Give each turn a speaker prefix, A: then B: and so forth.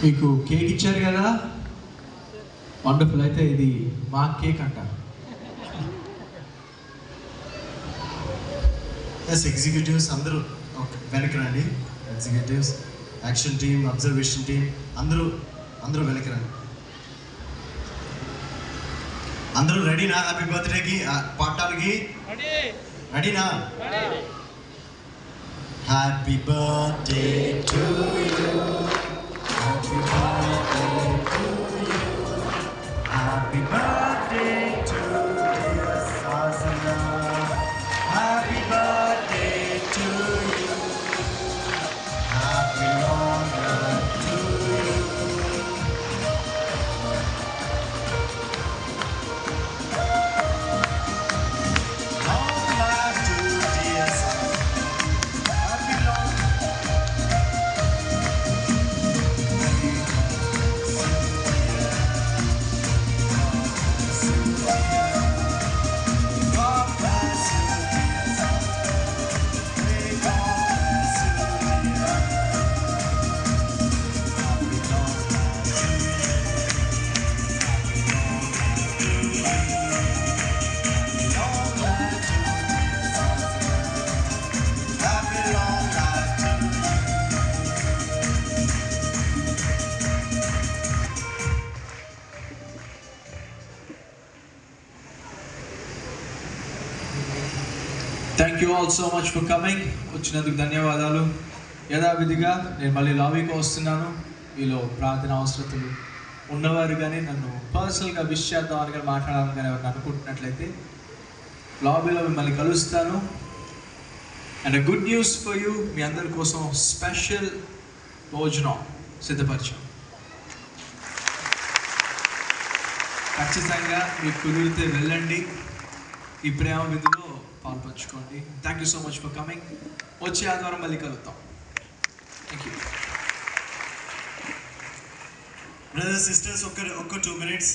A: మీకు కేక్ ఇచ్చారు కదా, వండర్ఫుల్. అయితే ఇది మా కేక్ అంట.
B: ఎస్, ఎగ్జిక్యూటివ్స్ అందరూ వెనక్కి రండి. Executives, action team, observation team అందరూ వెనక్కి రండి. అందరూ రెడీనా? హ్యాపీ బర్త్డేకి పాడటానికి రెడీనా? Happy birthday to you, happy birthday to you, happy birthday to dear Sasana, happy birthday to you, happy long life to you. Long life to dear Sasana, happy long God bless you, dear Sasana. May God bless you, dear. Happy long life to you. Happy long life to you. Long life to dear Sasana. Happy long life to you.
A: Thank you all so much for coming. వచ్చినందుకు ధన్యవాదాలు. యథావిధిగా నేను మళ్ళీ లాబీకి వస్తున్నాను. మీలో ప్రార్థన అవసరతలు ఉన్నవారు కానీ నన్ను పర్సనల్గా విష్ చేద్దామని కానీ మాట్లాడాలని కానీ ఎవరిని అనుకుంటున్నట్లయితే లాబీలో మిమ్మల్ని కలుస్తాను. And good news for you, మీ అందరి కోసం స్పెషల్ భోజనం సిద్ధపరిచాం. ఖచ్చితంగా మీకు కుదిరితే వెళ్ళండి, ఈ ప్రేమ విధిలో పాల్పంచుకోండి. Thank you so much for coming. వచ్చే ఆదివారం మళ్ళీ కలుద్దాం. Thank you.
B: Brothers, sisters, ఒక్క 2 minutes.